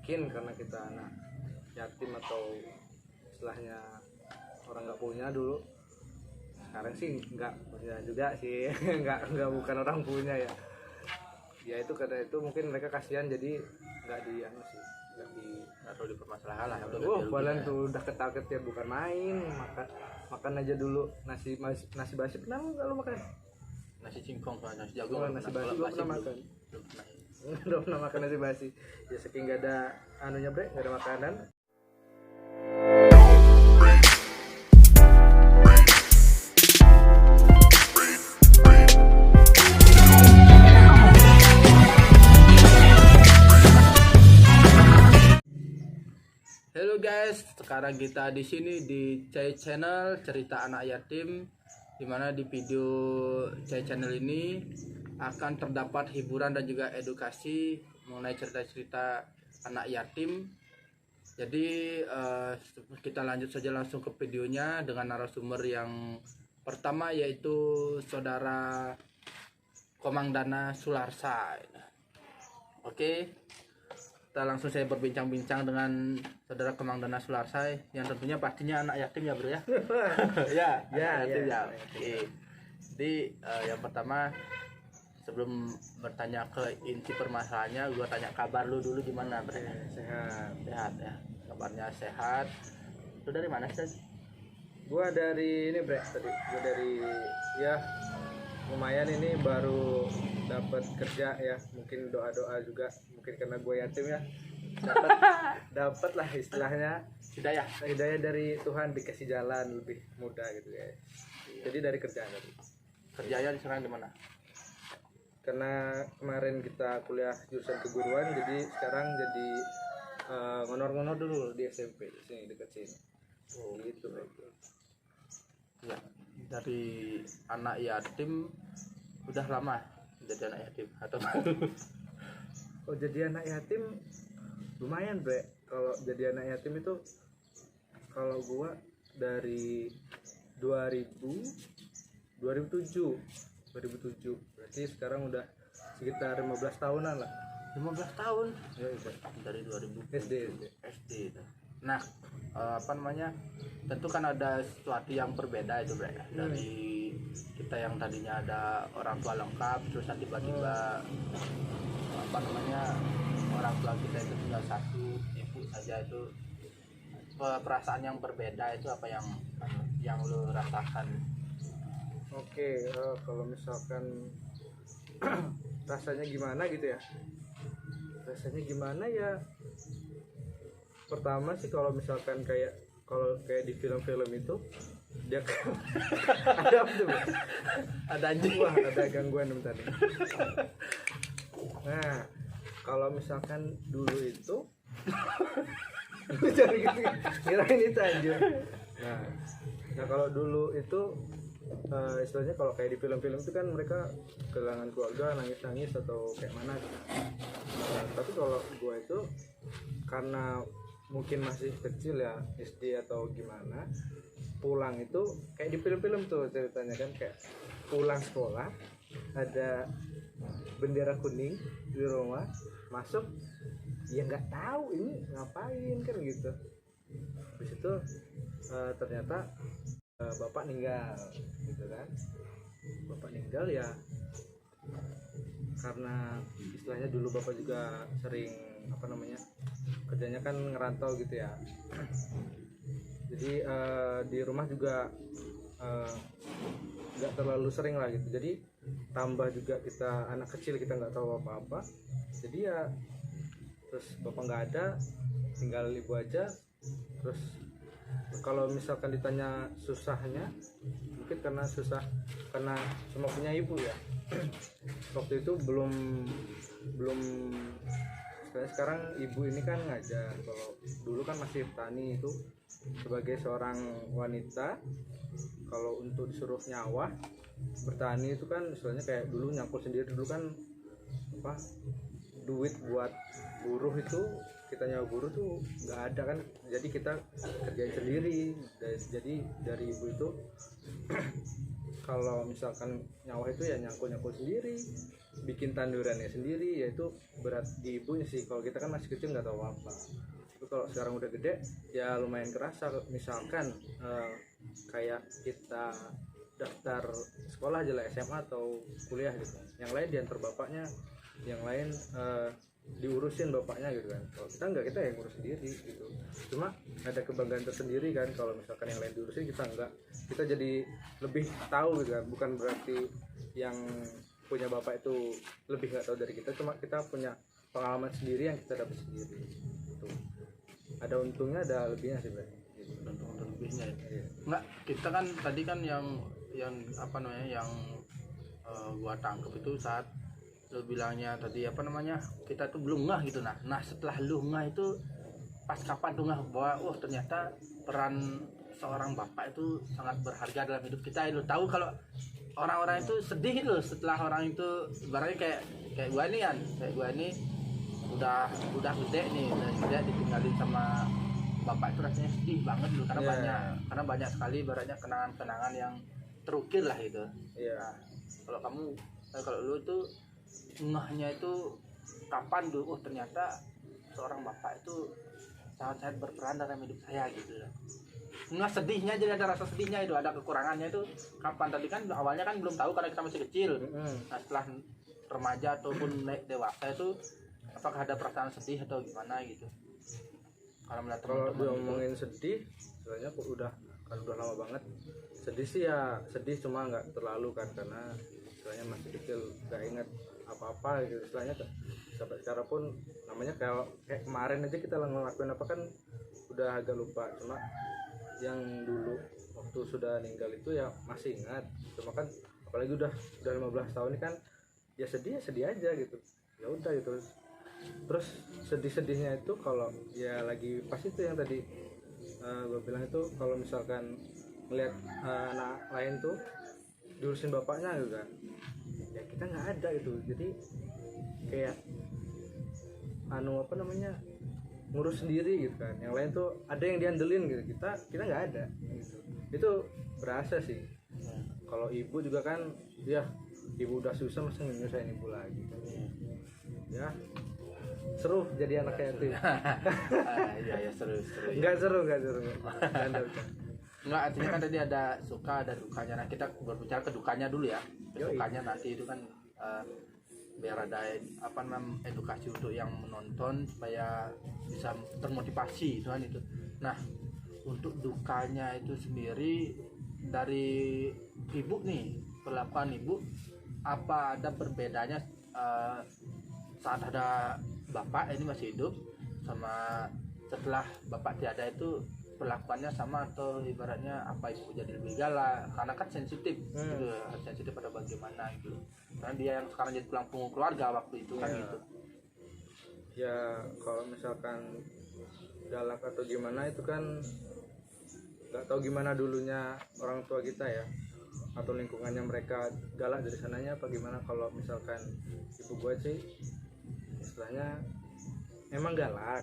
mungkin karena kita anak yatim atau istilahnya orang nggak punya dulu. Sekarang sih nggak punya juga sih. nggak bukan orang punya ya. Ya itu karena itu mungkin mereka kasihan jadi nggak di anu sih, nggak di atau dipermasalahan lah. Kalian tuh udah ketakut ya, bukan main. Makan aja dulu nasi basi. Pernah nggak lu makan nasi singkong sama nasi jagung? nasi basi gua pernah makan. Belum pernah. Udah pernah makan nasi basi ya, saking nggak ada anunya bre, nggak ada makanan. Halo guys, sekarang kita di sini di Cai Channel Cerita Anak Yatim, dimana di video Cai Channel ini akan terdapat hiburan dan juga edukasi mengenai cerita-cerita anak yatim. Jadi kita lanjut saja langsung ke videonya dengan narasumber yang pertama, yaitu saudara Komangdana Sularsa. Oke, kita langsung saya berbincang-bincang dengan saudara Komangdana Sularsa yang tentunya pastinya anak yatim ya bro ya. ya. Oke. Jadi yang pertama, sebelum bertanya ke inti permasalahannya, gua tanya kabar lu dulu gimana bre? Sehat ya, kabarnya sehat. Lu dari mana sih? Gua dari ini bre, gua dari ya lumayan, ini baru dapat kerja ya, mungkin doa juga, mungkin karena gue yatim ya, dapat lah istilahnya hidayah dari Tuhan, dikasih jalan lebih mudah gitu ya. Jadi dari kerjaan tadi. Kerjanya di sana di mana? Karena kemarin kita kuliah jurusan keguruan, jadi sekarang jadi ngonor-ngonor dulu di SMP di sini dekat sini. Gitu. Ya, dari anak yatim udah lama jadi anak yatim atau Oh, jadi anak yatim lumayan bre. Kalau jadi anak yatim itu, kalau gua dari 2007 berarti sekarang udah sekitar 15 tahunan lah. 15 tahun Ya, dari 2000 SD. itu. Nah, apa namanya, tentu kan ada sesuatu yang berbeda itu bre, dari kita yang tadinya ada orang tua lengkap, terus tiba-tiba apa namanya, orang tua kita itu tinggal satu, ibu saja. Itu perasaan yang berbeda, itu apa yang lo rasakan? Oke, kalau misalkan rasanya gimana gitu ya, pertama sih kalau misalkan kayak di film-film itu dia ada apa tuh? Ada anjing. Wah, ada gangguan bentar nih. Nah, kalau misalkan dulu itu jangan gitu, kirain itu anjir. Nah kalau dulu itu istilahnya kalau kayak di film-film itu kan mereka kehilangan keluarga, nangis atau kayak mana gitu. Tapi kalau gua itu karena mungkin masih kecil ya, SD atau gimana, pulang itu kayak di film-film tuh ceritanya kan, kayak pulang sekolah ada bendera kuning di rumah, masuk ya nggak tahu ini ngapain kan gitu. Habis itu ternyata bapak meninggal gitu kan. Bapak meninggal ya karena istilahnya dulu bapak juga sering apa namanya, kerjanya kan ngerantau gitu ya. Jadi di rumah juga nggak terlalu sering lah gitu. Jadi tambah juga kita anak kecil, kita nggak tahu apa-apa. Jadi ya terus bapak nggak ada, tinggal ibu aja. Terus kalau misalkan ditanya susahnya, mungkin karena cuma punya ibu ya. Waktu itu belum sekarang ibu ini kan ngajar. Kalau dulu kan masih petani, itu sebagai seorang wanita kalau untuk disuruh nyawah bertani itu kan istilahnya kayak dulu nyangkul sendiri. Dulu kan apa, duit buat buruh itu, kita nyawa buruh tuh nggak ada kan, jadi kita kerjain sendiri. Jadi dari ibu itu kalau misalkan nyawa itu ya nyangkul sendiri, bikin tandurannya sendiri, yaitu berat di ibunya sih. Kalau kita kan masih kecil nggak tahu apa. Tapi kalau sekarang udah gede ya lumayan kerasa. Misalkan kayak kita daftar sekolah aja lah, SMA atau kuliah gitu, yang lain diantar bapaknya, yang lain diurusin bapaknya gitu kan. Kalau kita enggak, kita yang ngurus sendiri gitu. Cuma ada kebanggaan tersendiri kan kalau misalkan yang lain diurusin, kita enggak, kita jadi lebih tahu gitu kan. Bukan berarti yang punya bapak itu lebih nggak tahu dari kita, cuma kita punya pengalaman sendiri yang kita dapat sendiri gitu. Ada untungnya ada lebihnya sih berarti gitu. Untung dan lebihnya ya. Iya. Enggak, kita kan tadi kan yang apa namanya, yang gua tangkep itu saat lu bilangnya tadi apa namanya, kita tuh belum ngeh gitu. Nah setelah lu ngeh itu pas kapan tuh ngeh bahwa wah ternyata peran seorang bapak itu sangat berharga dalam hidup kita. Lu tahu kalau orang-orang itu sedih gitu loh setelah orang itu ibaratnya kayak gua nih kan, kayak gua ini udah gede nih, udah gede ditinggalin sama bapak itu rasanya sedih banget dulu karena banyak sekali ibaratnya kenangan-kenangan yang terukir lah gitu. Iya. Nah, kalau lu tuh ngehnya itu kapan tuh? Oh ternyata seorang bapak itu sangat berperan dalam hidup saya gitu. Nggak sedihnya, jadi ada rasa sedihnya itu, ada kekurangannya itu kapan? Tadi kan awalnya kan belum tahu karena kita masih kecil. Nah setelah remaja ataupun naik dewasa itu apakah ada perasaan sedih atau gimana gitu? Kalau melihat Kalau teman-teman diomongin sedih, sebenarnya kok udah lama banget. Sedih sih ya sedih, cuma nggak terlalu kan, karena istilahnya masih kecil, nggak inget apa-apa gitu. Istilahnya sampai sekarang pun namanya kayak kemarin aja kita ngelakuin apa kan udah agak lupa. Cuma yang dulu waktu sudah meninggal itu ya masih ingat. Cuma kan apalagi udah 15 tahun ini kan, ya sedih aja gitu. Ya udah gitu. Terus sedih-sedihnya itu kalau ya lagi pas itu yang tadi gue bilang itu, kalau misalkan melihat anak lain tuh diurusin bapaknya gitu kan, ya kita nggak ada gitu. Jadi kayak apa namanya, ngurus sendiri gitu kan. Yang lain tuh ada yang diandelin gitu, kita nggak ada gitu. Itu berasa sih. Kalau ibu juga kan, ya ibu udah susah masa nyusahin ibu lagi kan. Ya seru jadi anak yatim. iya seru. Nggak seru. Bercanda. Enggak, artinya kan tadi ada suka ada dukanya. Nah kita berbicara ke dukanya dulu ya. Sukanya nanti itu kan biar ada edukasi untuk yang menonton supaya bisa termotivasi itu kan itu. Nah untuk dukanya itu sendiri dari ibu nih, perlakuan ibu apa ada perbedaannya saat ada bapak ini masih hidup sama setelah bapak tiada, itu perlakuannya sama atau ibaratnya apa ibu jadi lebih galak karena kan sensitif gitu, sensitif pada bagaimana gitu, karena dia yang sekarang jadi tulang punggung keluarga waktu itu kan gitu. Ya kalau misalkan galak atau gimana itu kan nggak tahu gimana dulunya orang tua kita ya, atau lingkungannya mereka galak dari sananya apa gimana. Kalau misalkan ibu gue sih istilahnya emang galak,